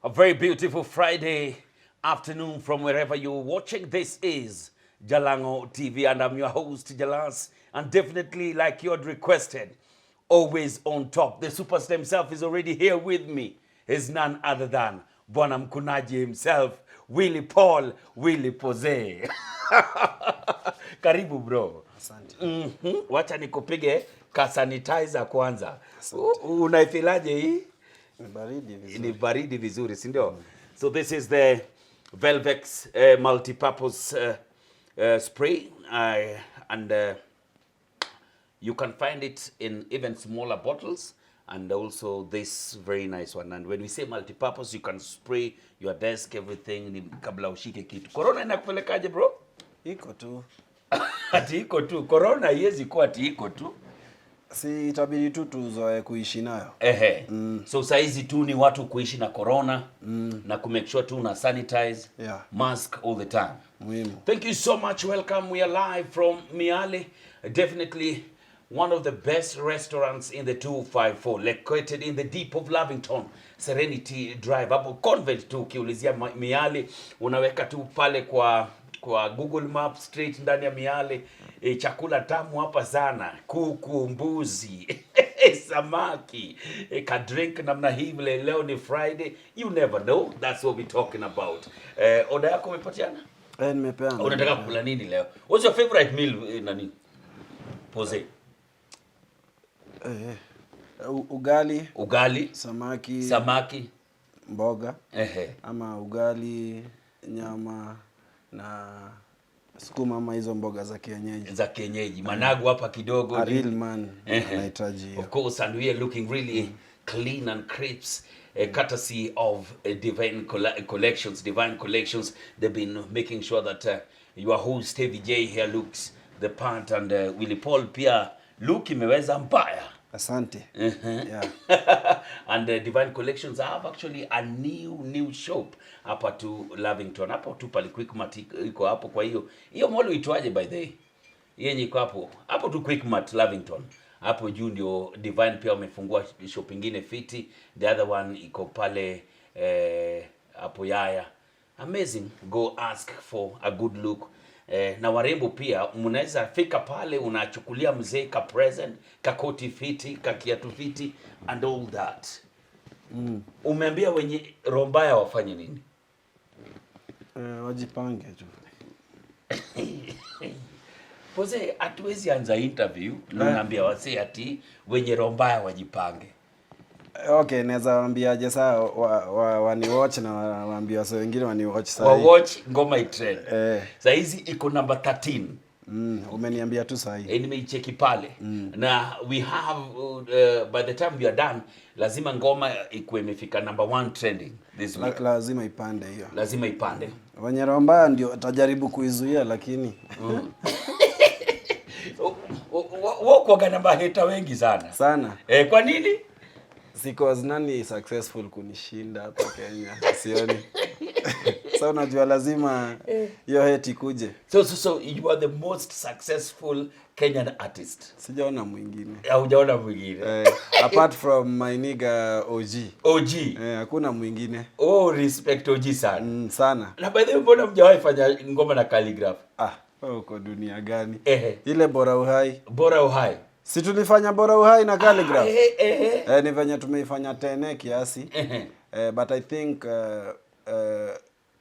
A very beautiful Friday afternoon from wherever you're watching. This is Jalango TV and I'm your host, Jalas. And definitely, like you had requested, always on top. The superstar himself is already here with me. He's none other than Bwana Mkunaji himself, Willy Paul, Willy Pose. Karibu bro. Asante. Wacha nikupige ka sanitizer kwanza. Unaifilaje hii? Ni baridi vizuri, si ndio? So this is the Velvex multi-purpose spray and you can find it in even smaller bottles and also this very nice one. And when we say multi-purpose, you can spray your desk, everything, ni kabla ushike kitu. Corona inakupelekaje bro? Iko tu. Ati iko tu. Corona haiwezi kuwa ati iko tu. Si itabidi tu tuzoe kuishi nayo. So saizi tu ni watu kuishi na corona na kumake sure tu na sanitize, mask all the time. Muhimu. Thank you so much. Welcome. We are live from Miale. Definitely one of the best restaurants in the 254, located in the deep of Lavington, Serenity Drive. Hapo Convent tu ukiulizia Miale, unaweka tu pale kwa Google Maps straight ndani ya Miale. Chakula tamu hapa sana, kuku, mbuzi, samaki, ka drink namna hivi. Leo ni Friday, you never know, that's what we're talking about. Oda yako umepatiana? Nimepeana. Unataka kula nini leo? What's your favorite meal nani? Pose. Ugali, samaki, mboga. Ama ugali, nyama na sukuma ama hizo mboga za kienyeji. Managu hapa kidogo. A real man anahitaji. Of course, and we are looking really clean and crisp, courtesy of Divine Collections. They've been making sure that your host Heavy J here looks the part, and Willy Paul pia look imeweza mbaya. Asante. Yeah. And Divine Collections have actually a new shop hapa tu Lavington. Hapo tu pale Quickmart iko hapo. Kwa hiyo mall itwaje by the way? Yenye iko hapo tu Quickmart Lavington. Hapo juu ndio Divine pia wamefungua shop nyingine fiti. The other one iko pale hapo Yaya. Amazing. Go ask for a good look. Na warembo pia mnaweza fika pale, unachukulia mzee ka present, ka koti fiti, ka kiatu fiti and all that. Umeambia wenye rombaya wafanye nini? Wajipange tu. Pose, hatuwezi anza interview unaambia wase ati wenye rombaya wajipange. Okay, naweza waambiaje saa wani watch na waambia wase wengine wani watch saa. Watch ngoma itrend. Saa hizi iko number 13. Umeniambia tu saa hii. Nimeicheki pale. Na we have by the time we are done, lazima ngoma ikuwe imefika number 1 trending this week. Lazima ipande hiyo. Lazima ipande. Wenye roho mbaya ndio tajaribu kuizuia lakini wako namba hater wengi sana. Kwa nini? Because nani successful kunishinda hapa Kenya. Sioni. So unajua lazima hiyo hate ikuje. So you are the most successful Kenyan artist. Sijaona mwingine. Hujaona mwingine. Apart from my nigga OG. Hakuna mwingine. Respect OG sana. Sana. Na by the way, mbona mjawahi fanya ngoma na Calligraph? Uko dunia gani? Ile bora uhai. Bora uhai. Si tulifanya bora uhai na Calligraph. Ni venye tumeifanya tene kiasi. But I think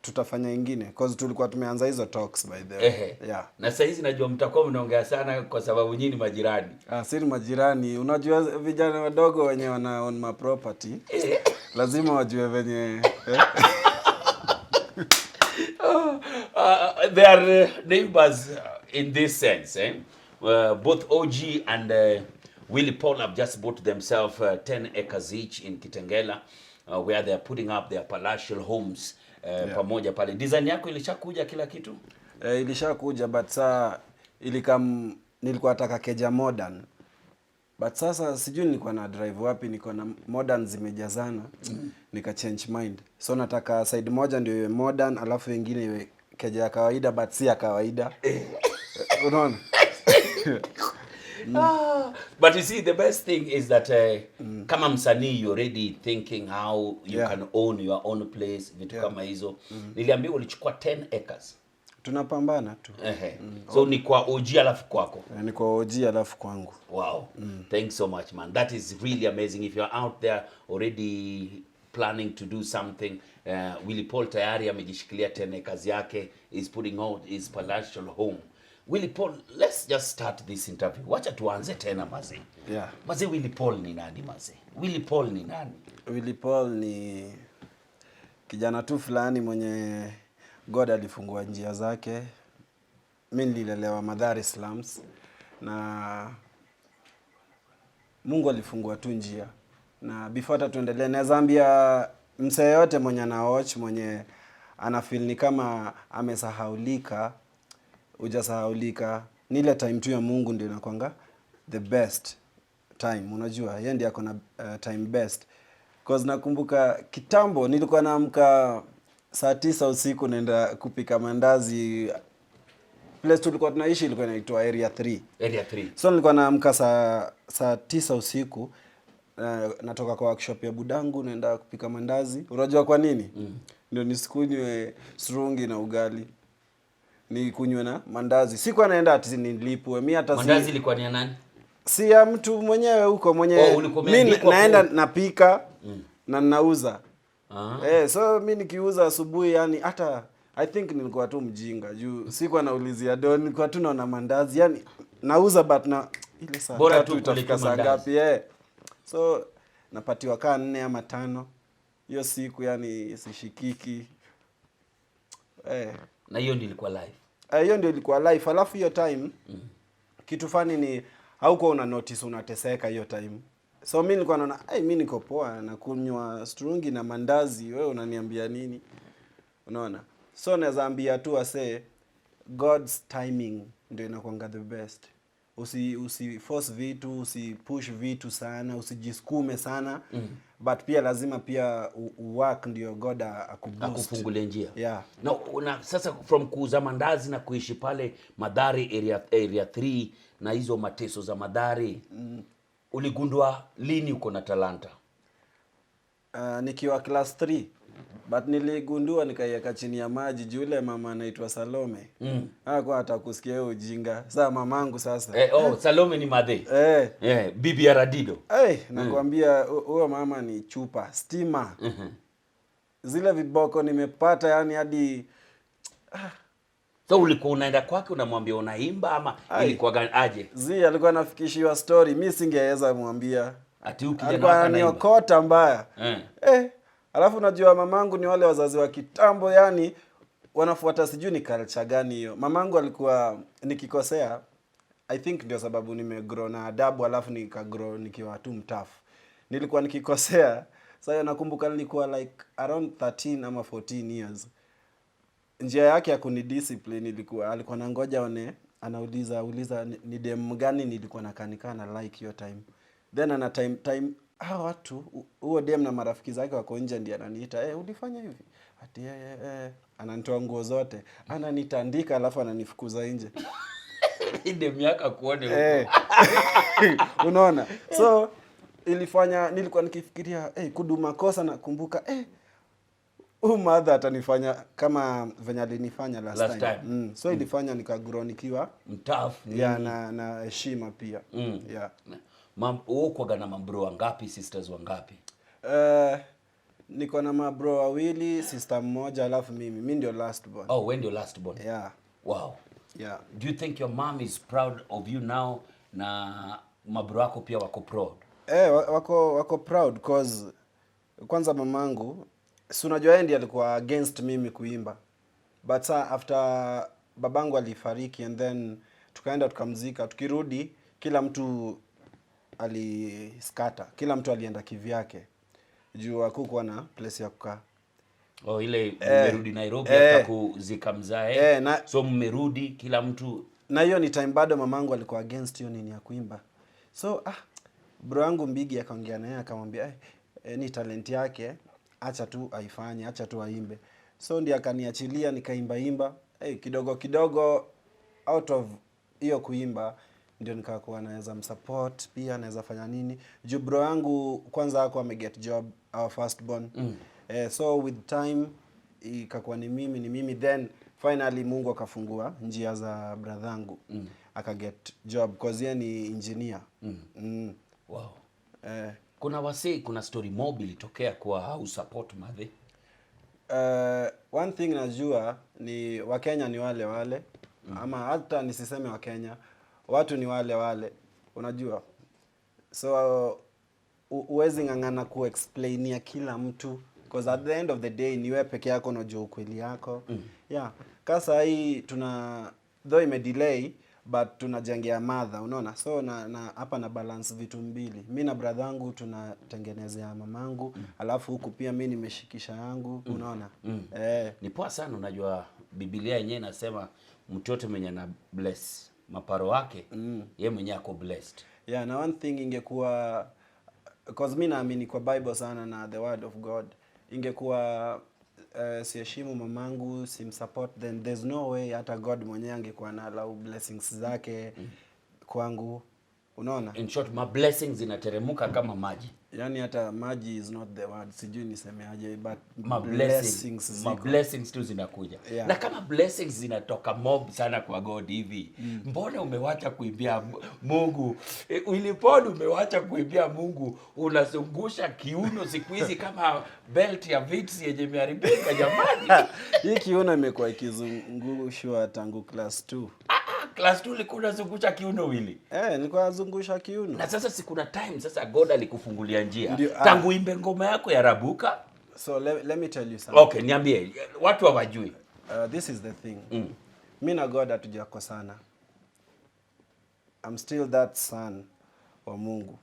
tutafanya ingine because tulikuwa tumeanza hizo talks by the way. Na sasa hizi najua mtakuwa mnaongea sana kwa sababu nyinyi majirani. Si ni majirani. Unajua vijana wadogo wenye wana own my property. Lazima wajue venye they are neighbors in this sense, both OG and Willy Paul have just bought themselves 10 acres each in Kitengela, where they are putting up their palatial homes. Pamoja pale. Design yako ilishakuja kila kitu? Ilishakuja but saa nilikuwa nataka keja modern. But sasa sijui nilikuwa na drive wapi, niko na modern zimejazana. Nika change mind. So nataka side moja ndio iwe modern, alafu nyingine iwe keja ya kawaida but si ya kawaida. Unaona? But you see, the best thing is that kama msanii you're already thinking how you can own your own place, vitu kama hizo. Niliambiwa ulichukua 10 acres. Tunapambana tu. So ni kwa OG alafu kwako. Ni kwa OG alafu kwangu. Wow. Thanks so much, man. That is really amazing. If you're out there already planning to do something, Willy Paul tayari amejishikilia 10 acres yake, is putting out his palatial home. Willy Paul, let's just start this interview. Wacha tuanze tena mazee. Yeah. Mazee, Willy Paul ni nani mazee? Willy Paul ni nani? Willy Paul ni kijana tu fulani mwenye God alifungua njia zake. Mimi nililelewa Mathare slums na Mungu alifungua tu njia. Na before hata tuendelee, naweza ambia msee yote mwenye ana watch, mwenye ana feel ni kama amesahaulika, hujasahaulika. Ni ile time tu ya Mungu ndio inakuanga the best time. Unajua yeye ndiye ako na time best. Cause nakumbuka kitambo nilikuwa naamka saa 9 usiku naenda kupika mandazi. Place tulikuwa tunaishi ilikuwa inaitwa Area 3. Area 3. So nilikuwa naamka saa 9 usiku, natoka kwa workshop ya budangu naenda kupika mandazi. Unajua kwa nini? Ndio nisikunywe strungi na ugali. Ni kunywe na mandazi. Sikuwa naenda ati nilipwe. Mimi hata mandazi ilikuwa ni ya nani? Si ya mtu mwenyewe huko mwenyewe. Mimi naenda napika na ninauza. So mimi nikiuza asubuhi, yani hata I think nilikuwa tu mjinga juu sikuwa naulizia don, nilikuwa tu naona mandazi, yani nauza but na ile saa bora tu itafika saa ngapi so napatiwa kaa 4 ama 5 hiyo siku, yani sishikiki na hiyo ndio ilikuwa live. Hiyo ndio ilikuwa live. Alafu hiyo time kitu fani ni hauko una notice unateseka hiyo time. So mimi nilikuwa naona mimi niko poa na kunywa strungi na mandazi, wewe unaniambia nini? Unaona? So naweza ambia tu ase God's timing ndio inakuanga the best. Usi force vitu, usi push vitu sana, usijisukume sana. But pia lazima pia work ndio God akufungulie njia. Yeah. Na sasa from kuuza mandazi na kuishi pale Mathare area 3 na hizo mateso za Mathare, uligundua lini uko na talanta? Nikiwa class 3. But niligundua nikaiweka chini ya maji juu yule mama anaitwa Salome. Hakuwa atakusikia hiyo ujinga. Sasa mamangu sasa. Salome ni Mathe. Bibi ya Radido. Nakwambia huyo mama ni chupa, stima. Zile viboko nimepata yani hadi So ulikuwa unaenda kwake unamwambia unaimba ama ilikuwa aje? Alikuwa anafikishiwa story, mimi singeweza kumwambia. Ati ukija na niokota mbaya. Alafu unajua mamangu ni wale wazazi wa kitambo, yani wanafuata sijui ni culture gani hiyo. Mamangu alikuwa nikikosea, I think ndio sababu nimegrow na adabu, alafu nikagrow nikiwa tu mtafu. Nilikuwa nikikosea, sasa nakumbuka nilikuwa like around 13 ama 14 years. Njia yake ya kunidiscipline alikuwa nangoja anauliza ni dem gani nilikuwa nakanikana like hiyo time. Then ana time watu huo dem na marafiki zake wako nje, ndiye ananiita, ulifanya hivi ati ananitoa nguo zote, ananitandika alafu ananifukuza nje. Ile miaka kuone huko. Unaona? So ilifanya nilikuwa nikifikiria kuduma kosa, nakumbuka mother atanifanya kama venye alinifanya last time. So ilifanya nikagrow nikiwa mtafu na heshima pia. Uko na mabro wangapi, sisters wangapi? Niko na mabro wawili, sister mmoja, alafu mimi ndio last born. Wewe ndio last born. Yeah. Wow. Yeah. Do you think your mom is proud of you now, na mabro wako pia wako proud? Wako proud cause kwanza mamangu, si unajua yeye ndiye alikuwa against mimi kuimba. But after babangu alifariki and then tukaenda tukamzika, tukirudi kila mtu aliskata, kila mtu alienda kivyake juu hakukuwa na place ya kukaa. Ile mmerudi Nairobi hata kuzika mzae. So mmerudi kila mtu, na hiyo ni time bado mamangu alikuwa against hiyo nini ya kuimba. So bro yangu Mbigi akaongea naye akamwambia ni talent yake, acha tu aifanye, acha tu aimbe. So ndiye akaniachilia nikaimba kidogo kidogo. Out of hiyo kuimba ndio nikakuwa naweza msupport pia, naweza fanya nini juu bro yangu kwanza hako ameget job, our first born. So with time ikakuwa ni mimi then finally Mungu akafungua njia za bradhangu akaget job cause yeye ni engineer. Wow. Kuna story mob ilitokea kwa how support madhe. One thing najua ni Wakenya ni wale wale ama hata nisiseme Wakenya, watu ni wale wale, unajua. So uwezi ng'ang'ana kuexplainia kila mtu because at the end of the day ni wewe peke yako unajua ukweli yako. Yeah, kasa hii though imedelay but tunajengea madha, unaona. So na hapa na balance vitu mbili. Mimi na brother wangu tunatengenezea mamangu, alafu huku pia mimi nimeshikisha yangu, unaona. Ni poa sana, unajua Biblia yenyewe inasema mtoto mwenye na bless maparo wake, yeye mwenyewe ako blessed. Yeah, na one thing ingekuwa because mimi naamini kwa Bible sana na the word of God. Ingekuwa siheshimu mamangu, simsupport, then there's no way hata God mwenyewe angekuwa na allow blessings zake kwangu, unaona. In short, my blessings zinateremka kama maji. Yani hata maji is not the word, sijui nisemeaje, but my blessings tu zinakuja. Yeah. Na kama blessings zinatoka mob sana kwa God hivi, mbona umewacha kuimbia Mungu? Ulipod umewacha kuimbia Mungu, unazungusha kiuno siku hizi kama belt ya Vitz yenye imeharibika jamani. Hii kiuno imekuwa ikizungushwa tangu class 2. Class 2 ulikuwa unazungusha kiuno wili. Nilikuwa nazungusha kiuno. Na sasa sikuna time sasa God alikufungulia njia. Tangu imbe ngoma yako ya Rabuka. So let me tell you something. Okay, niambie watu hawajui. This is the thing. Mimi na God hatujakosana. I'm still that son wa Mungu.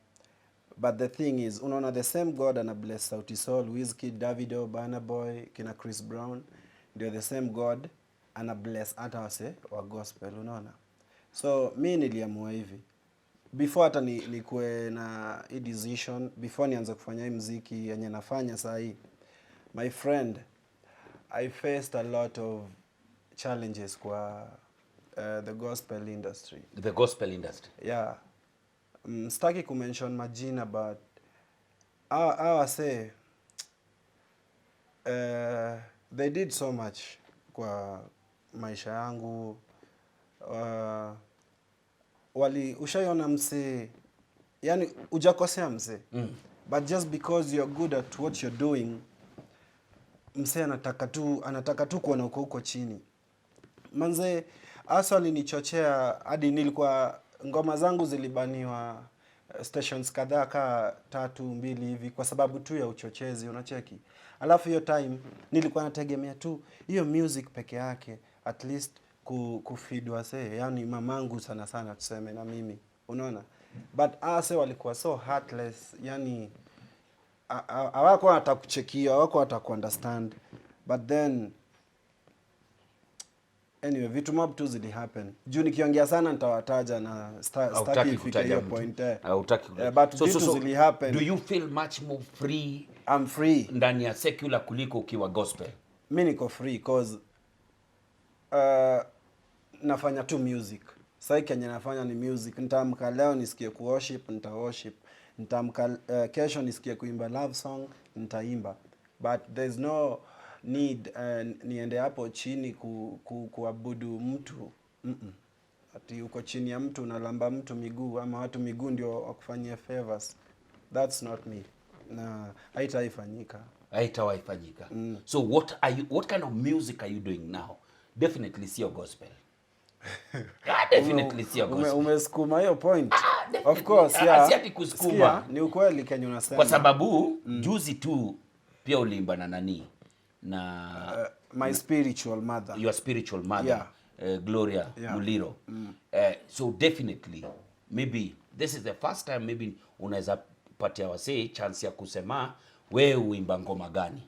But the thing is, unaona the same God ana bless Sauti Sol, Wizkid, Davido, Burna Boy, kina Chris Brown, ndio the same God ana bless hata wase wa gospel, unaona. So mimi niliamua hivi. Before hata nikuwe na hii decision, before nianze kufanya hii muziki yenye nafanya saa hii, my friend, I faced a lot of challenges kwa the gospel industry. The gospel industry. Yeah. Sitaki kumention majina but I say they did so much kwa maisha yangu. Ushaiona mse, yani ujakosea mse, but just because you're good at what you're doing, mse anataka tu kuona uko chini. Manze hasa alinichochea hadi nilikuwa ngoma zangu zilibaniwa stations kadhaa ka 3-2 hivi kwa sababu tu ya uchochezi, unacheki. Alafu hiyo time nilikuwa nategemea tu hiyo music peke yake at least kufeed wase, yani mamangu sana tuseme na mimi, unaona. But ase walikuwa so heartless, yani hawako hatakuchekia, hawako hatakuunderstand. But then anyway, vitu mob tu zili happen. Juu nikiongea sana nitawataja na staki ifike hiyo point. But vitu zili happen. Do you feel much more free? I'm free Ndani ya secular kuliko ukiwa gospel? Mimi niko free cause nafanya tu music. Sasa Kenya nafanya ni music. Nitaamka leo nisikie kuworship, nitaworship. Nitaamka kesho nisikie kuimba love song, nitaimba. But there's no need niende hapo chini kuabudu mtu. Ati uko chini ya mtu unalamba mtu miguu ama watu miguu ndio wakufanyia favors. That's not me. Na haitaifanyika. So what kind of music are you doing now? Definitely sio gospel. Definitely sio gospel. Umesukuma hiyo point. Of course, yeah. Siati kusukuma. Ni ukweli Kenya unasema. Kwa sababu juzi tu pia ulimba na nani? Na my spiritual mother. Your spiritual mother. Yeah. Gloria Muliro. So definitely maybe this is the first time maybe unaweza patia wase chance ya kusema wewe uimba ngoma gani?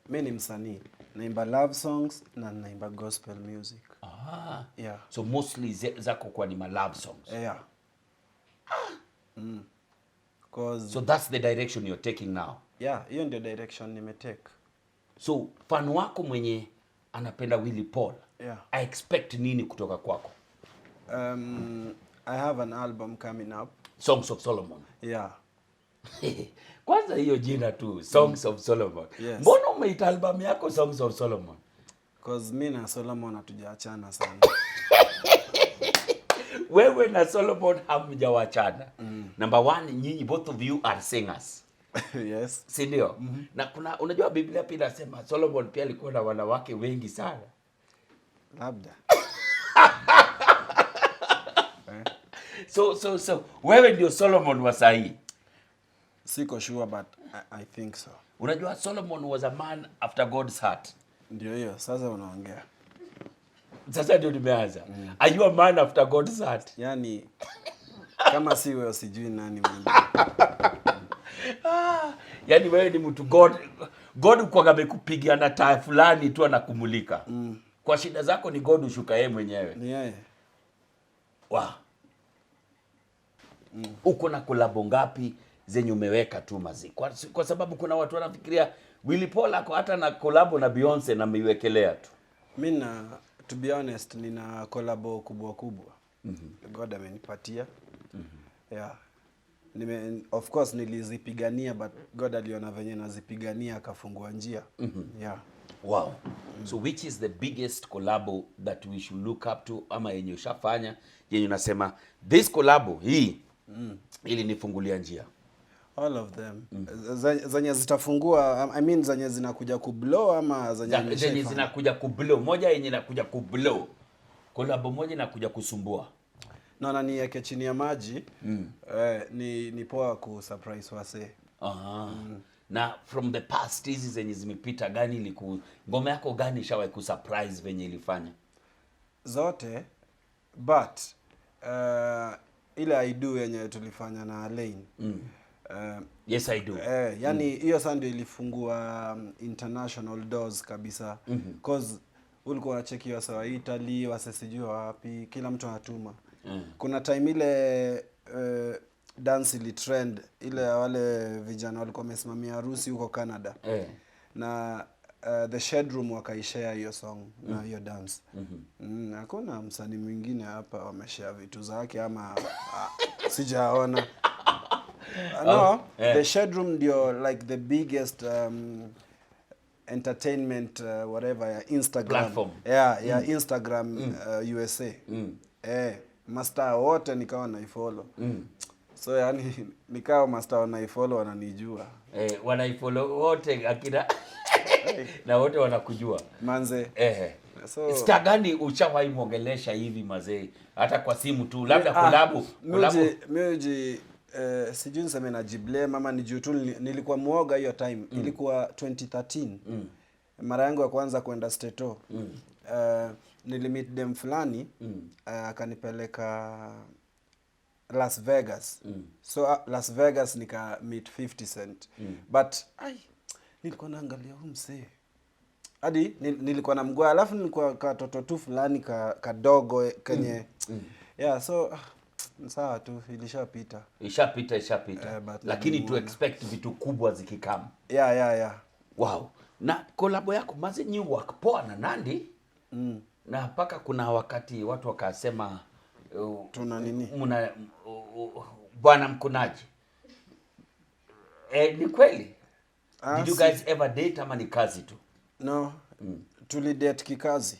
Mimi ni msanii. Naimba love songs na naimba gospel music. Yeah. So mostly zako kwa ni ma love songs. Yeah. So that's the direction you're taking now. Yeah, hiyo ndio direction nimetake. So fan wako mwenye anapenda Willy Paul. Yeah. I expect nini kutoka kwako? I have an album coming up. Songs of Solomon. Yeah. Kwanza hiyo jina tu, Songs of Solomon. Yes. Mbona umeita album yako Songs of Solomon? Cause mimi na Solomon hatujaachana sana. Wewe na Solomon hamjawachana. Number one, nyinyi both of you are singers. Yes. Si ndio? Na kuna unajua Biblia pia inasema Solomon pia alikuwa na wanawake wengi sana. Labda. So wewe ndio Solomon wa sahi. Siko sure but I think so. Unajua Solomon was a man after God's heart. Ndio hiyo, sasa unaongea. Sasa ndio nimeanza. Are you a man after God's heart? Yaani kama si wewe sijui nani mwingine. Yaani wewe ni mtu God kwa amekupigia na taa fulani tu anakumulika. Kwa shida zako ni God ushuka yeye mwenyewe. Ni yeye. Wow. Uko na kolabo ngapi zenye umeweka tu mazi? Kwa sababu kuna watu wanafikiria Willy Paul ako hata na kolabo na Beyonce na ameiwekelea tu. Mimi na to be honest nina kolabo kubwa. God amenipatia. Yeah. Of course nilizipigania but God aliona venye nazipigania akafungua njia. Yeah. Wow. So which is the biggest collabo that we should look up to ama yenye ushafanya yenye unasema this collabo hii ili nifungulia njia? All of them. Zenye zitafungua, I mean zenye zinakuja kublow ama zenye zinakuja kublow. Moja yenye inakuja kublow. Collabo moja inakuja kusumbua. Na niweke chini ya maji. Ni poa ku surprise wase. Na from the past hizi zenye zimepita gani ngoma yako gani ishawahi ku surprise venye ilifanya? Zote but ile I do yenye tulifanya na Lane. Yes I do. Yani hiyo sasa ndio ilifungua international doors kabisa. Cause ulikuwa unacheki wasa wa Italy, wasa sijui wapi, kila mtu anatuma. Kuna time ile dance ili trend ile wale vijana walikuwa wamesimamia harusi huko Canada. Na The Shed Room wakaishare hiyo song na hiyo dance. Hakuna msanii mwingine hapa wameshare vitu zake ama sijaona. No, The Shed Room ndio like the biggest entertainment whatever ya Instagram platform. Yeah, Instagram USA. Master wote nikawa naifollow. So yani nikawa master wanaifollow wananijua. Wanaifollow wote akina na wote wanakujua. Manze. So star gani ushawahi muongelesha hivi mazee hata kwa simu tu labda collabo? Mimi sijui niseme na jible mama ni juu tu nilikuwa muoga hiyo time. Ilikuwa 2013. Mara yangu ya kwanza kwenda Stato. Nilimit dem fulani akanipeleka Las Vegas. So Las Vegas nika meet 50 Cent. But nilikuwa naangalia huyu msee. Hadi nilikuwa na mguu alafu nilikuwa katoto tu fulani kadogo kenye yeah, so sawa tu ilishapita. Ishapita. Lakini to expect vitu kubwa zikikama. Yeah. Wow. Na collabo yako maze new work poa na Nandi. Na paka kuna wakati watu wakasema tuna nini? Bwana mkunaji. Ni kweli? Did you guys ever date ama ni kazi tu? No. Tulidate kikazi.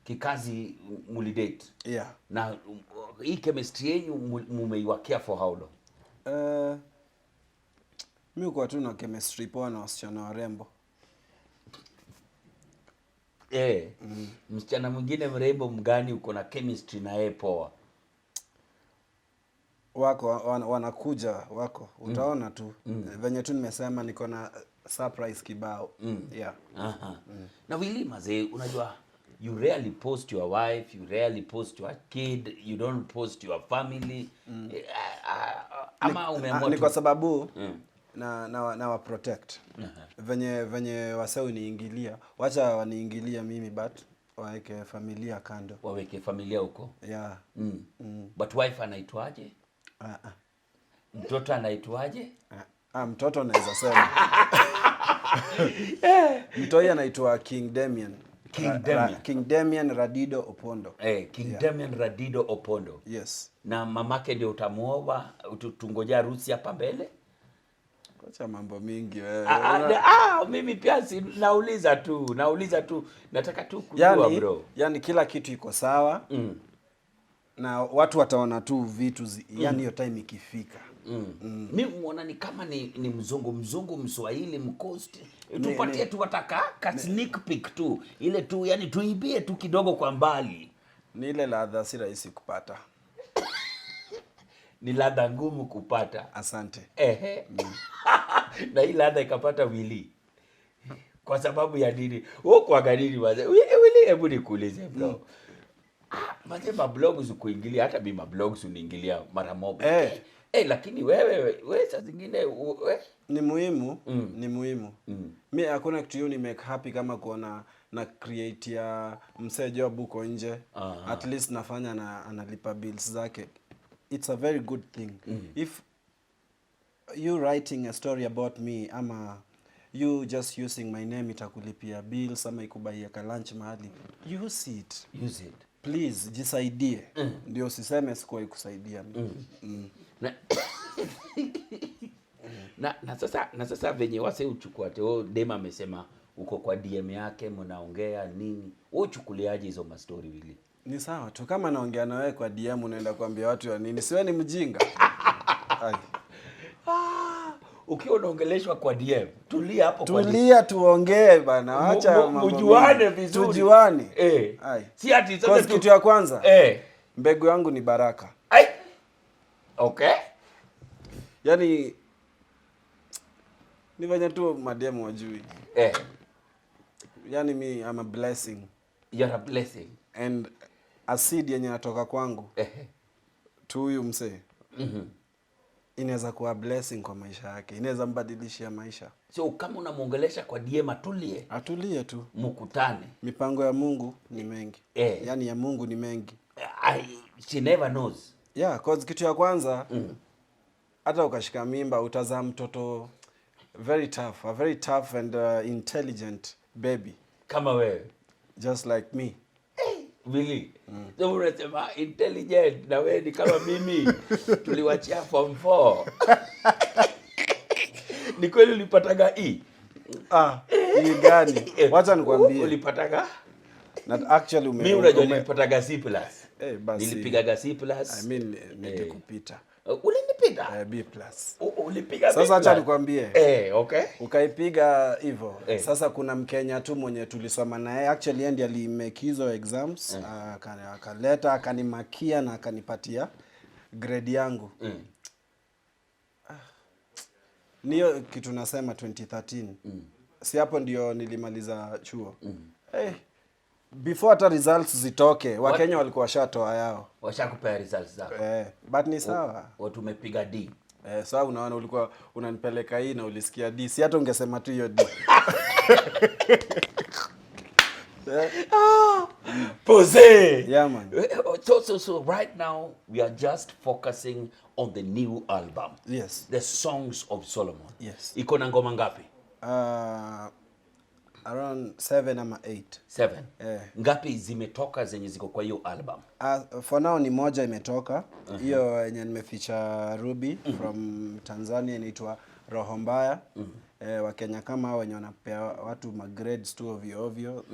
Kikazi mulidate. Yeah. Na hii chemistry yenu mumeiwakea for how long? Mimi kwa tu na chemistry poa na wasichana warembo. Msichana mwingine mrembo mgani uko na chemistry na yeye poa? Wako wanakuja wako. Utaona tu. Venye tu nimesema niko na surprise kibao. Yeah. Na Willy mazee unajua you rarely post your wife, you rarely post your kid, you don't post your family. Ama umeamua ni kwa sababu na wa protect. Venye wasao uniingilia. Wacha waniingilia mimi but waweke familia kando. Waweke familia huko. Yeah. But wife anaitwaje? Mtoto anaitwaje? Mtoto naweza sema. Mtoi anaitwa King Damien. King Damian Radido Opondo. King Damian Radido Opondo. Yes. Na mamake ndio utamuoa, tungoja harusi hapa mbele? Kocha mambo mingi wewe. Mimi pia nauliza tu. Nataka tu kujua bro. Yani kila kitu iko sawa. Na watu wataona tu vitu yani hiyo time ikifika. Mimi muona ni kama ni mzungu Mswahili mkosti. Tupatie tu wataka ka sneak peek tu. Ile tu yani tuibie tu kidogo kwa mbali. Ni ile ladha si rahisi kupata. Ni ladha ngumu kupata. Asante. Na hii ladha ikapata Willy. Kwa sababu ya nini? Kwa gani Willy, hebu nikuulize bro. Maze mablogs kuingilia, hata mimi mablogs uniingilia mara moja. Lakini wewe saa zingine ni muhimu, ni muhimu. Mimi hakuna kitu hiyo ni make happy kama kuona na create ya msee job huko nje. At least nafanya na analipa bills zake. It's a very good thing. If you writing a story about me ama you just using my name itakulipia bills ama ikubaia ka lunch mahali, use it. Please jisaidie. Ndio usiseme sikuwa ikusaidia. Na sasa venye wase uchukua teo Dema amesema uko kwa DM yake mnaongea nini? Wewe uchukuliaje hizo mastori Willy? Ni sawa tu kama naongea na wewe kwa DM unaenda kuambia watu ya nini? Siwe ni mjinga. Ukiwa unaongeleshwa kwa DM, tulia hapo kwa tulia tuongee bana. Acha mujuane vizuri. Tujuane. Si ati sasa kitu ya kwanza. Mbegu yangu ni baraka. Okay. Yani ni venye tu mademu wajui. Yani me I'm a blessing. You're a blessing. And a seed yenye natoka kwangu. Tu huyu msee. Inaweza kuwa blessing kwa maisha yake. Inaweza mbadilishia maisha. So kama unamuongelesha kwa DM atulie tu. Mkutane. Mipango ya Mungu ni mengi. Yani ya Mungu ni mengi. She never knows. Yeah, cause kitu ya kwanza hata ukashika mimba utazaa mtoto a very tough and intelligent baby. Kama wewe. Just like me. Willy. So unasema intelligent na wewe ni kama mimi. Tuliwachia form 4. Ni kweli ulipataga E? Ni gani? Wacha nikwambie. Ulipataga? Not actually mimi unajua nilipataga C+. Basi. Nilipigaga C+. I mean nilikupita. Ulinipita? B+. Ulipiga B+. Sasa acha nikwambie. Okay. Ukaipiga hivyo. Sasa kuna Mkenya tu mwenye tulisoma naye actually yeye ndiye alimake hizo exams, akaleta akanimakia na akanipatia grade yangu. Niyo kitu nasema 2013. Si hapo ndio nilimaliza chuo. Before hata results zitoke, Wakenya walikuwa washatoa yao. Washakupea results zako. But ni sawa. Watu umepiga D. Sawa, unaona ulikuwa unanipeleka hii na ulisikia D. Si hata ungesema tu hiyo D. Pose. Yeah man. So right now we are just focusing on the new album. Yes. The Songs of Solomon. Yes. Iko na ngoma ngapi? Around 7 ama 8. 7. Ngapi zimetoka zenye ziko kwa hiyo album? For now ni moja imetoka. Hiyo yenye nimefeature Ruby from Tanzania inaitwa Roho Mbaya. Wakenya kama wenye wanapea watu grades tu ovyo.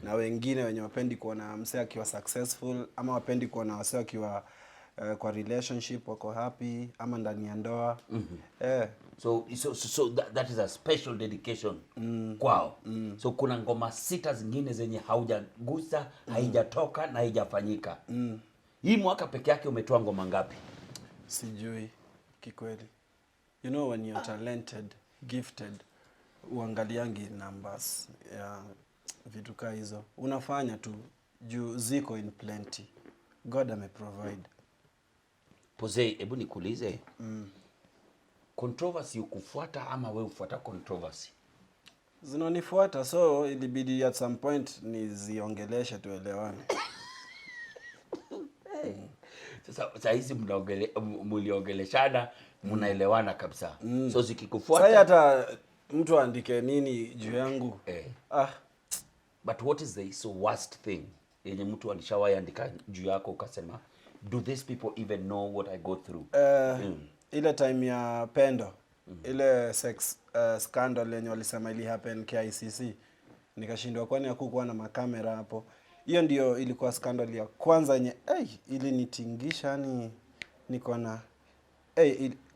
Na wengine wenye wapendi kuona msee akiwa successful ama wapendi kuona wasee wakiwa kwa relationship wako happy ama ndani ya ndoa. So that is a special dedication kwao. So kuna ngoma 6 zingine zenye haujagusa, haijatoka na haijafanyika. Hii mwaka peke yake umetoa ngoma ngapi? Sijui kikweli. You know when you're talented, gifted, uangaliangi numbers ya vitu kama hizo. Unafanya tu juu ziko in plenty. God ameprovide. Pose, hebu nikuulize. Controversy ukufuata ama wewe ufuata controversy? Zinanifuata, so ilibidi at some point niziongeleshe tuelewane. Sasa hizi mliongeleshana, mnaelewana kabisa. So zikikufuata. Sasa hata mtu aandike nini juu yangu. But what is the worst thing yenye mtu alishawahi andika juu yako ukasema, do these people even know what I go through? Ile time ya Pendo, ile sex scandal yenye walisema ili happen KICC, nikashindwa kwani hakukuwa na makamera hapo. Hiyo ndio ilikuwa scandal ya kwanza yenye ili nitingisha, ni niko na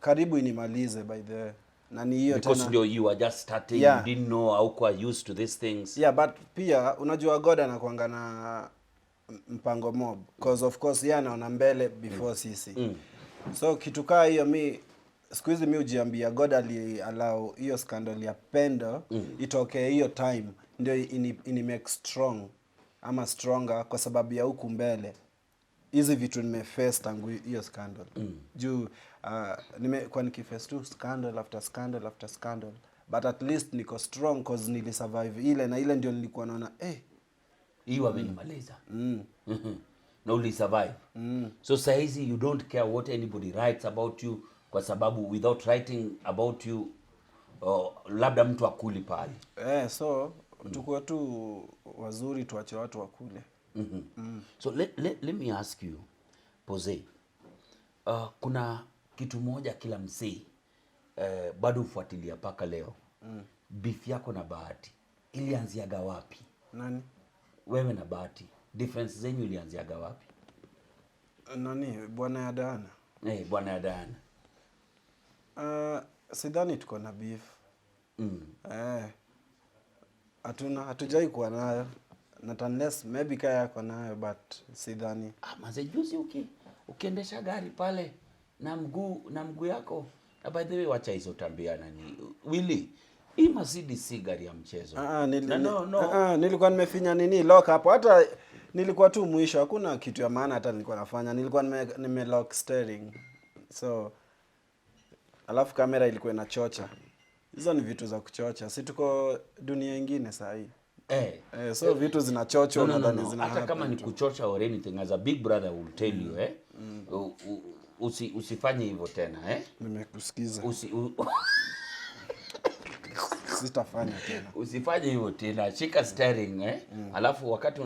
karibu inimalize by the way. Na ni hiyo tena because you were just starting, you didn't know how quite used to these things. But pia unajua God anakuanga na mpango mob, because of course yeye anaona mbele before sisi. So kitu kaa hiyo, mi siku hizi mi ujiambia God allow hiyo scandal ya Pendo itokee hiyo time ndio ini make strong ama stronger, kwa sababu ya huku mbele hizi vitu nimeface tangu hiyo scandal. Juu nimekuwa nikiface tu scandal after scandal after scandal, but at least niko strong cause nilisurvive ile, na ile ndio nilikuwa naona hiyo amenimaliza. Na uli survive. So saizi you don't care what anybody writes about you, kwa sababu without writing about you labda mtu akuli pale. So tukua tu wazuri, tuache watu wakule. So let me ask you, Pose, kuna kitu moja kila msee bado ufuatilia paka leo. Beef yako na Bahati ilianziaga wapi? Nani? Wewe na Bahati, difference zenyu ilianziaga wapi? Nani? Bwana ya Diana. Bwana ya Diana. Sidhani tuko na beef. Hatujai kuwa nayo. Not unless maybe kaya yako nayo, but sidhani. Maze juzi ukiendesha gari pale na mguu yako. Na by the way, wacha hizo tambia nani. Willy, hii Mercedes si gari ya mchezo. Nilikuwa nimefinya nini lock hapo. Hata nilikuwa tu mwisho, hakuna kitu ya maana hata nilikuwa nafanya. Nilikuwa nime lock steering. So alafu kamera ilikuwa inachocha. Hizo ni vitu za kuchocha. Si tuko dunia nyingine saa hii. So vitu zinachochwa na ndani zina. Hata kama ni kuchocha or anything, as a big brother will tell you usifanye hivyo tena Nimekusikiza. Sitafanya tena. Usifanye hivyo tena. Shika steering alafu wakati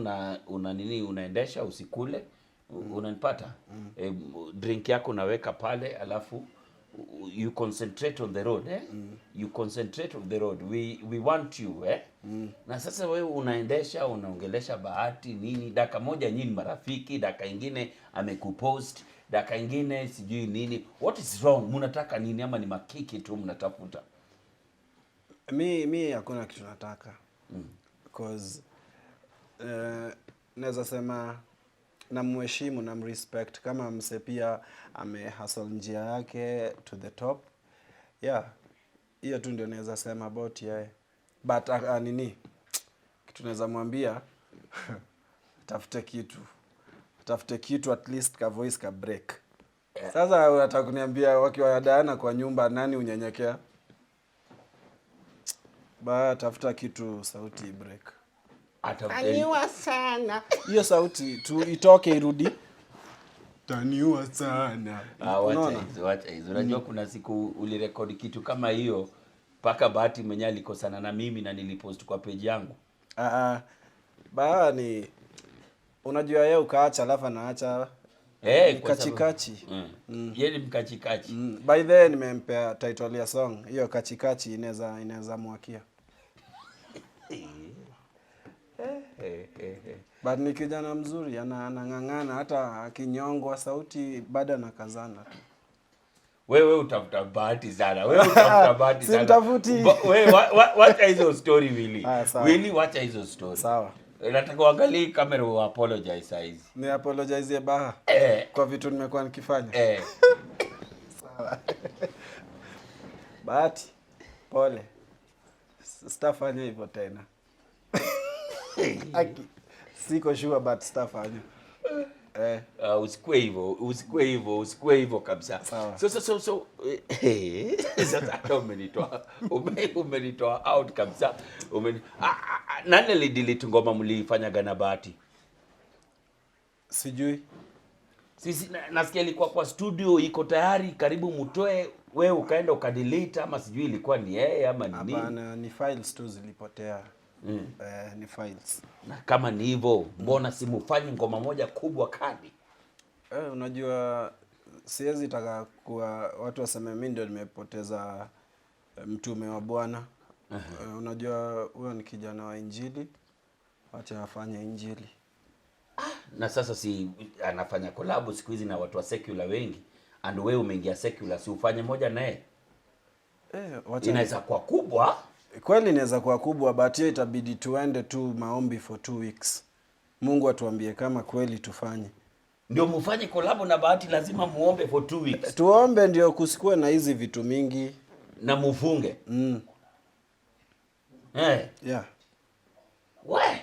unaendesha usikule. Unanipata? Drink yako unaweka pale, alafu you concentrate on the road you concentrate on the road. We want you na sasa wewe unaendesha, unaongelesha Bahati nini, dakika moja nyinyi marafiki, dakika nyingine amekupost, dakika nyingine sijui nini. What is wrong? Mnataka nini, ama ni makiki tu mnatafuta? Mi hakuna kitu nataka. Because naweza sema na mheshimu na mrespect kama mse pia hustle njia yake to the top. Hiyo tu ndio naweza sema about yeye. But kitu naweza mwambia tafute kitu at least ka voice ka break. Sasa unataka kuniambia wakiwa Diana kwa nyumba nani unyenyekea? Tafuta kitu sauti break. Taniwa sana. Hiyo sauti tu itoke irudi. Taniwa sana. Wacha hizo. Unajua kuna siku ulirekodi kitu kama hiyo paka Bahati mwenyewe alikosana na mimi na nilipost kwa page yangu. Ni unajua yeye ukaacha alafu anaacha kachikachi. Yeye ni mkachikachi. By the way nimempea title ya song. Hiyo kachikachi inaweza mwakia. But ni kijana mzuri, anang'ang'ana, hata akinyongwa sauti bado anakazana tu. Wewe utafuta Bahati sana. Simtafuti. Wewe wacha hizo story Willy. Willy, wacha hizo story. Sawa. Nataka uangalie kamera u apologize size. Ni apologize Baha. Kwa vitu nimekuwa nikifanya. Sawa. Bahati, pole. Sitafanya hivyo tena. Siko sure but sitafanya. Usikue hivyo kabisa. So sasa hata umenitoa out kabisa. Nani alidelete ngoma mlifanyaga na Bahati? Sijui. Sisi nasikia ilikuwa kwa studio iko tayari karibu mtoe, wewe ukaenda ukadelete, ama sijui ilikuwa ni yeye ama ni nini? Hapana, ni files tu zilipotea. ni files. Na kama ni hivyo, mbona simufanye ngoma moja kubwa kali? Unajua siwezi taka kuwa watu waseme mimi ndio nimepoteza mtume wa Bwana. Unajua huyo ni kijana wa Injili, acha afanye Injili. Na sasa si anafanya collab siku hizi na watu wa secular wengi, and wewe umeingia secular, si ufanye moja naye? Inaweza kuwa kubwa. Kweli inaweza kuwa kubwa, but hiyo itabidi tuende tu maombi for 2 weeks. Mungu atuambie kama kweli tufanye. Ndio mufanye collab na Bahati, lazima muombe for 2 weeks. Tuombe ndio kusikue na hizi vitu mingi. Na mufunge. Yeah. What?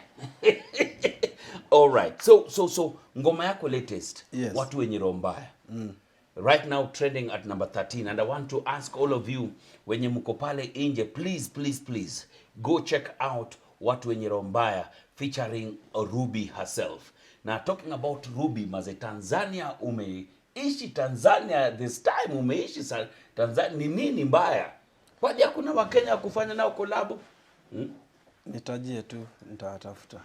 All right. So ngoma yako latest. Yes. Watu wenye roho mbaya. Right now trending at number 13, and I want to ask all of you wenye mko pale nje, please go check out Watu wenye roho mbaya featuring Ruby herself. Now talking about Ruby, maze, Tanzania umeishi Tanzania this time, umeishi Tanzania, ni nini mbaya? Waje kuna Wakenya kufanya nao collab? Nitajie tu, nitawatafuta.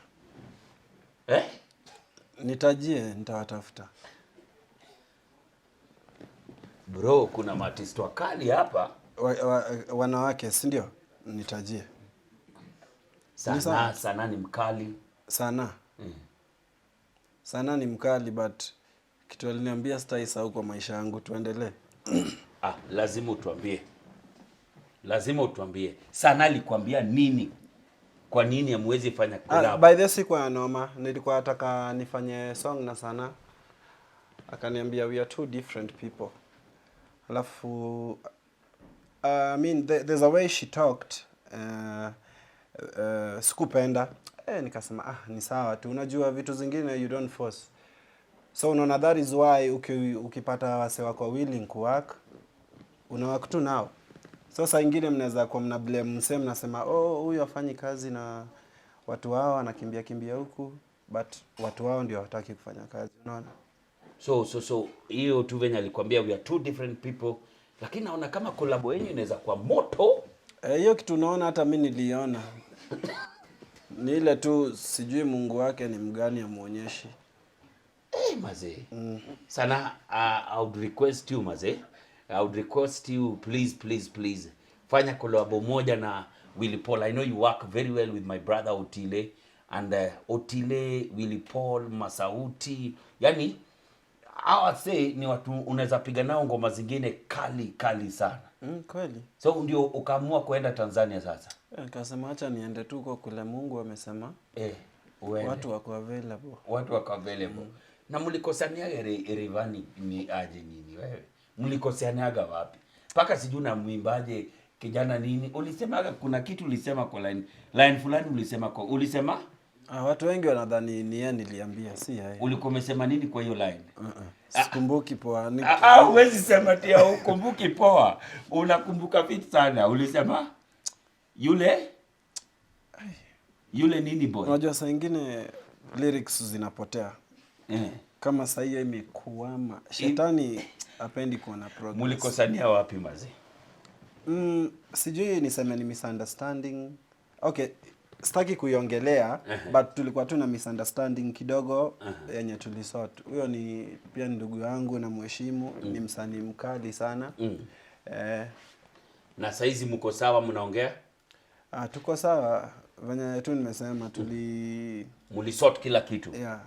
Nitajie, nitawatafuta. Bro, kuna maartist wakali hapa. Wanawake, si ndio? Nitajie. Sana ni mkali. Sana ni mkali, but kitu aliniambia sitaisahau kwa maisha yangu. Tuendelee. Lazima utuambie. Sana alikwambia nini? Kwa nini hamwezi fanya collab? By the sikuwa noma. Nilikuwa nataka nifanye song na Sana. Akaniambia we are two different people. Alafu I mean there's a way she talked. Sikupenda. Nikasema ni sawa tu. Unajua vitu zingine you don't force. So unaona, that is why ukipata wase wako willing kuwork, unawork tu nao. So saa ingine mnaweza kwa mna blame mseme, mnasema huyu hafanyi kazi na watu wao wanakimbia huku, but watu wao ndio hawataki kufanya kazi, unaona? So hiyo tu venye alikwambia we are two different people, lakini naona kama collab yenu inaweza kuwa moto. Hiyo kitu unaona hata mimi niliona. Ni ile tu sijui Mungu wake ni mgani amuonyeshi. Maze. Sana, I would request you, maze. I would request you, please. Fanya collab moja na Willy Paul. I know you work very well with my brother Otile. And Otile, Willy Paul, Masauti. Yani, I say ni watu unaweza piga nao ngoma zingine kali sana. Kweli. So ndio ukaamua kuenda Tanzania sasa? Nikasema acha niende tu kwa kule Mungu amesema. Watu wako available. Na mlikosaniaga Rayvanny ni aje nyinyi wewe? Mlikosaniaga wapi? Paka sijui na mwimbaje kijana nini? Ulisemaga kuna kitu ulisema kwa line fulani ulisema? Watu wengi wanadhani ni yeye niliambia, si yeye. Ulikuwa umesema nini kwa hiyo line? Sikumbuki poa. Huwezi sema tia ukumbuki poa. Unakumbuka vitu sana. Ulisema yule nini boy? Unajua saa ingine lyrics zinapotea. Kama saa hiyo imekuama. Shetani hapendi kuona progress. Mlikosania wapi mazi? Sijui niseme ni misunderstanding. Okay, sitaki kuiongelea, but tulikuwa tu na misunderstanding kidogo yenye tulisort. Huyo ni pia ndugu yangu na mheshimu, ni msanii mkali sana. Na saizi mko sawa, mnaongea? Tuko sawa. Venye tu nimesema mulisort kila kitu. Yeah.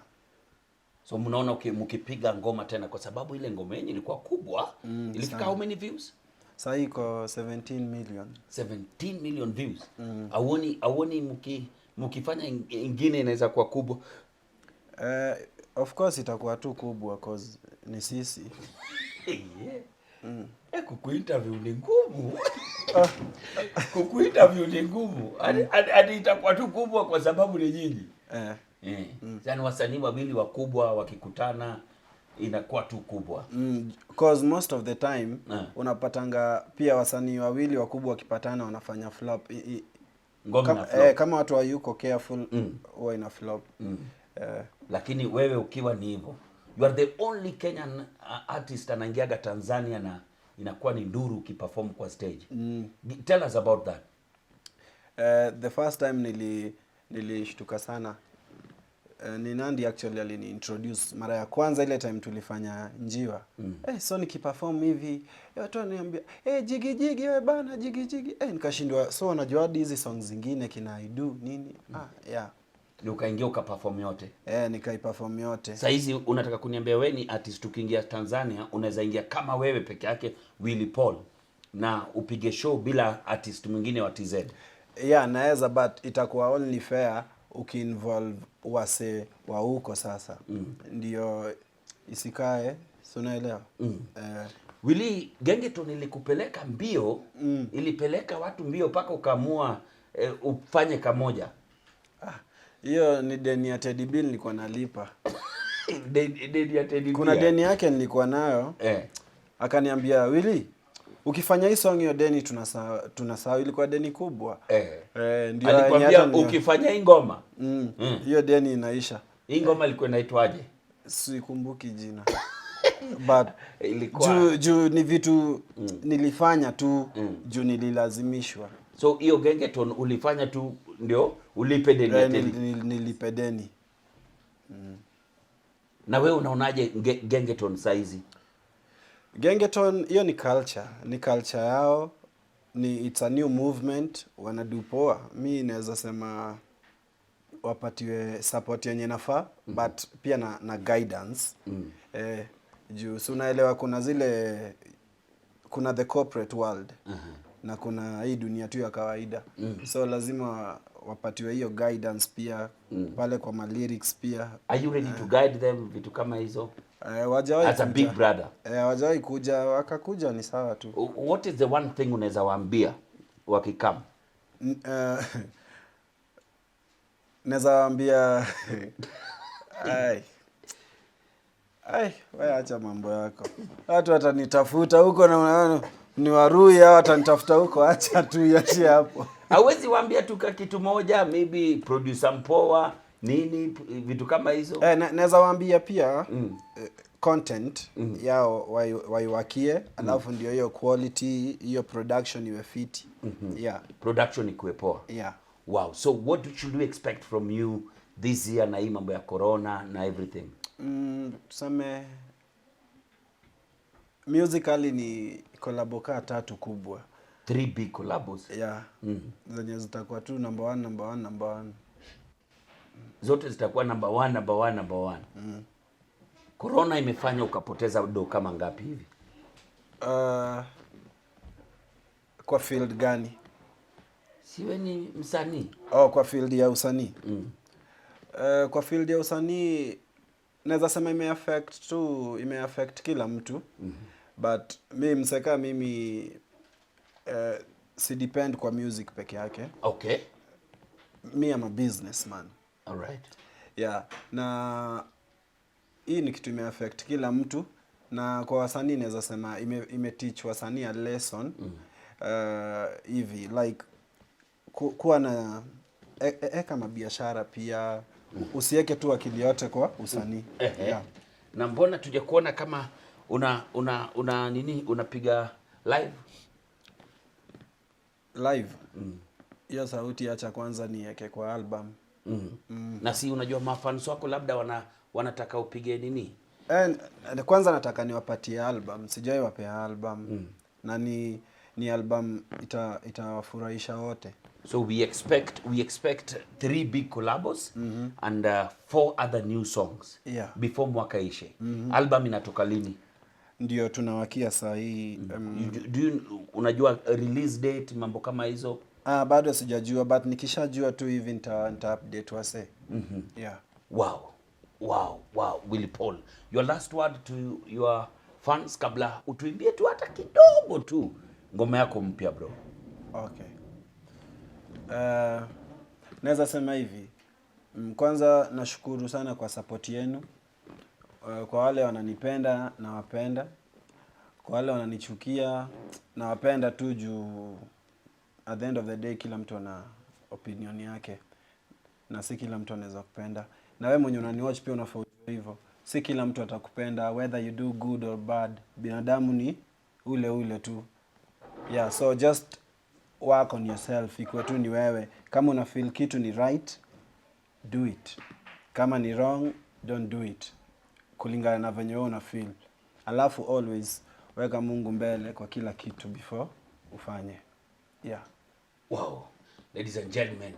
So mnaona mkipiga ngoma tena, kwa sababu ile ngoma yenyewe ilikuwa kubwa. Ilifika how many views? Sasa iko 17 million. 17 million views. Awoni mkifanya ingine inaweza kuwa kubwa. Of course itakuwa tu kubwa cause ni sisi. Kukuinterview ni ngumu. Kukuinterview ni ngumu. Hadi itakuwa tu kubwa kwa sababu ni nyinyi. Yaani wasanii wawili wakubwa wakikutana inakuwa tu kubwa. Cause most of the time unapatanga pia wasanii wawili wakubwa wakipatana wanafanya flop. Kama watu hayuko careful huwa ina flop. Lakini wewe ukiwa ni hivyo, you are the only Kenyan artist anaingiaga Tanzania na inakuwa ni nduru ukiperform kwa stage. Tell us about that. The first time nilishtuka sana. Ni Nandi actually alini introduce mara ya kwanza ile time tulifanya Njiwa. So nikiperform hivi, watu wananiambia, jigi jigi wewe bana, jigi jigi. Nikashindwa, so unajua hadi hizi songs zingine kina I do nini? Yeah. Ndio ukaingia ukaperform yote. Nikaiperform yote. Sasa hizi unataka kuniambia wewe ni artist ukiingia Tanzania unaweza ingia kama wewe peke yake Willy Paul na upige show bila artist mwingine wa TZ? Yeah, naweza, but itakuwa only fair ukiinvolve wase wa huko sasa. Ndio isikae, si unaelewa? Willy, Gengeton ilikupeleka mbio, ilipeleka watu mbio mpaka ukaamua ufanye kamoja. Hiyo ni deni ya Teddy Bill nilikuwa nalipa. Deni ya Teddy Bill. Kuna deni yake nilikuwa nayo. Akaniambia, Willy, ukifanya hii song hiyo deni tunasahau, ilikuwa deni kubwa. Ndio alikwambia ukifanya hii ngoma hiyo deni inaisha. Hii ngoma ilikuwa inaitwaje? Sikumbuki jina. But ilikuwa juu ni vitu nilifanya tu juu nililazimishwa. So hiyo Gengeton ulifanya tu ndio ulipe deni ya Teddy? Nilipe deni. Na wewe unaonaje Gengeton saizi? Gengeton hiyo ni culture yao, it's a new movement, wanadu poa. Mi naweza sema wapatiwe support yenye nafaa, but pia na guidance. Juu si unaelewa kuna the corporate world na kuna hii dunia tu ya kawaida. So lazima wapatiwe hiyo guidance pia pale kwa lyrics pia. Are you ready to guide them vitu kama hizo? Wajawahi as a big brother. Wajawahi kuja, wakakuja ni sawa tu. What is the one thing unaweza waambia wakikam? Naweza waambia wewe acha mambo yako. Watu watanitafuta huko na ni Warui hao watanitafuta huko, acha tu yache hapo. Hawezi waambia tu kitu moja, maybe producer Mpoa nini vitu kama hizo? Naweza waambia pia content yao waiwakie, alafu ndio hiyo quality, hiyo production iwe fit. Yeah. Production ikuwe poa. Yeah. Wow. So what should we expect from you this year na hii mambo ya corona na everything? Tuseme musically ni collabo 3 kubwa. 3 big collabos. Yeah. Zenye zitakuwa tu number one. Zote zitakuwa number one. Corona imefanya ukapoteza do kama ngapi hivi? Kwa field gani? Siwe ni msanii. Kwa field ya usanii. Kwa field ya usanii naweza sema imeaffect kila mtu. But mimi si depend kwa music peke yake. Okay. Me am a businessman. All right. Yeah. Na hii ni kitu imeaffect kila mtu, na kwa wasanii naweza sema imeteach wasanii a lesson. Hivi like kuwa na kama biashara pia, usiweke tu akili yote kwa usanii. Yeah. Na mbona tuje kuona kama unapiga live? Hiyo sauti acha kwanza niweke kwa album. Na si unajua mafans wako labda wanataka upige nini? Kwanza nataka niwapatie album, sijai wapea album. Na ni album itawafurahisha wote. So we expect 3 big collabos and 4 other new songs. Yeah. Before mwaka ishe. Album inatoka lini? Ndio tunawakia saa hii. Unajua release date, mambo kama hizo? Bado sijajua, but nikishajua tu hivi nita update wase. Yeah. Wow. Willy Paul, your last word to your fans kabla utuimbie tu hata kidogo tu ngoma yako mpya bro. Okay. Naweza sema hivi. Kwanza nashukuru sana kwa support yenu. Kwa wale wananipenda nawapenda. Kwa wale wananichukia nawapenda tu juu at the end of the day kila mtu ana opinion yake. Na si kila mtu anaweza kupenda. Na wewe mwenye unaniwatch pia unafaa hivyo. Si kila mtu atakupenda whether you do good or bad. Binadamu ni ule tu. Yeah, so just work on yourself, ikuwe tu ni wewe. Kama una feel kitu ni right, do it. Kama ni wrong, don't do it. Kulingana na venye wewe una feel. Alafu always weka Mungu mbele kwa kila kitu before ufanye. Yeah. Wow. Ladies and gentlemen,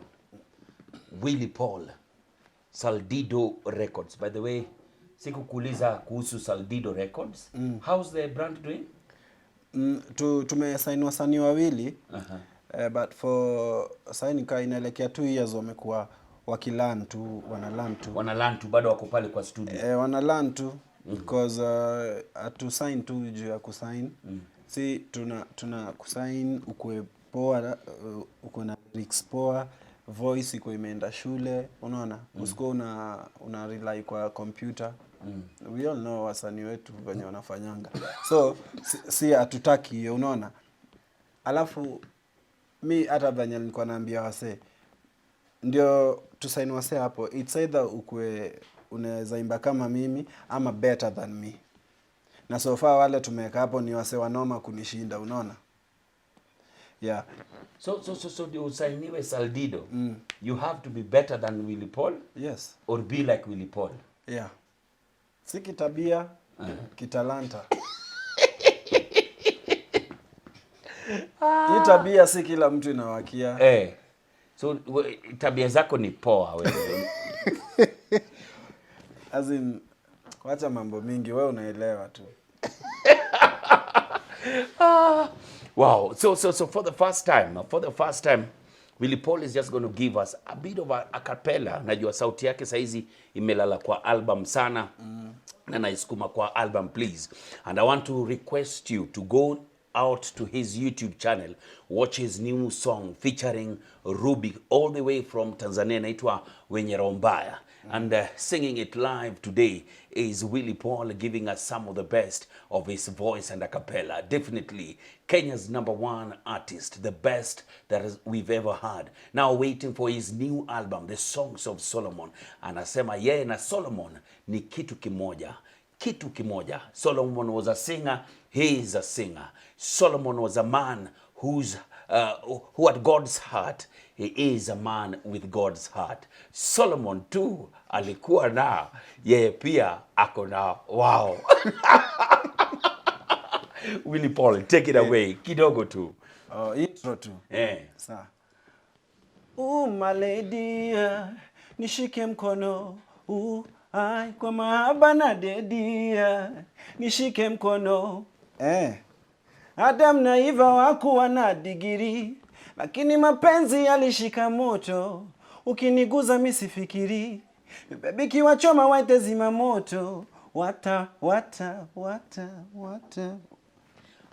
Willy Paul, Saldido Records. By the way, sikukuuliza kuhusu Saldido Records. How's the brand doing? Tumesign wasanii wawili. But for signing ka inaelekea 2 years wamekuwa wakilearn tu, Wanalan tu bado wako pale kwa studio. Wanalan tu because atu sign tu juu ya kusign. Si tuna kusign ukue poa, uko na lyrics poa, voice iko imeenda shule, unaona? Usiko una rely kwa computer. We all know wasanii wetu wenye wanafanyanga. So si hatutaki hiyo, unaona? Alafu mi hata venye nilikuwa naambia wase ndio tusaini wase hapo, it's either ukue unaweza imba kama mimi ama better than me. Na so far wale tumeweka hapo ni wase wanoma kunishinda, unaona? Yeah. So usainiwe Saldido. You have to be better than Willy Paul? Yes. Or be like Willy Paul? Yeah. Si kitabia, kitalanta. Hii tabia si kila mtu inawakia. So tabia zako ni poa wewe. As in, wacha mambo mingi, wewe unaelewa tu. Wow. So for the first time, Willy Paul is just going to give us a bit of a cappella. Najua sauti yake saizi imelala kwa album sana. Na naisukuma kwa album, please. And I want to request you to go out to his YouTube channel, watch his new song featuring Ruby all the way from Tanzania, inaitwa Wenye Roho Mbaya. And singing it live today is Willy Paul, giving us some of the best of his voice and a cappella. Definitely Kenya's #1 artist, the best that we've ever had. Now waiting for his new album, The Songs of Solomon. Anasema yeye na Solomon ni kitu kimoja. Kitu kimoja. Solomon was a singer, he is a singer. Solomon was a man who had God's heart. He is a man with God's heart. Solomon too alikuwa na, yeye pia ako na. Wow. Willy Paul, take it away. Kidogo tu. Intro tu. Sawa. My lady, nishike mkono. Ai, kwa mahaba na dedia, nishike mkono. Adam na Eva wakuwa na digiri, lakini mapenzi yalishika moto. Ukiniguza mimi sifikiri, baby kiwachoma waite zima moto. Wata.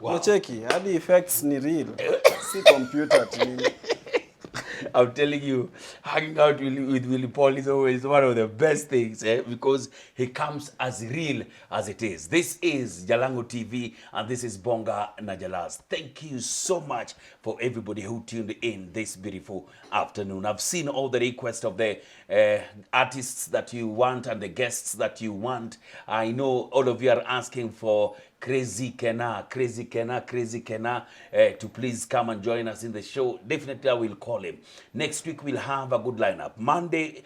Wow. Cheki, hadi effects ni real. Si computer tu. I'm telling you, hanging out with Willy Paul is always one of the best things, because he comes as real as it is. This is Jalango TV, and this is Bonga Najalas. Thank you so much for everybody who tuned in this beautiful afternoon. I've seen all the requests of the artists that you want and the guests that you want. I know all of you are asking for Crazy Kena to please come and join us in the show. Definitely I will call him. Next week we'll have a good lineup. Monday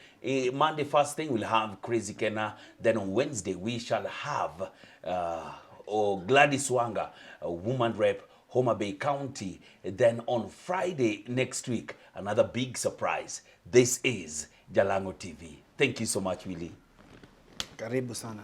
first thing we'll have Crazy Kena. Then on Wednesday we shall have Gladys Wanga, a woman rep, Homa Bay County. Then on Friday next week, another big surprise. This is Jalango TV. Thank you so much, Willy. Karibu sana.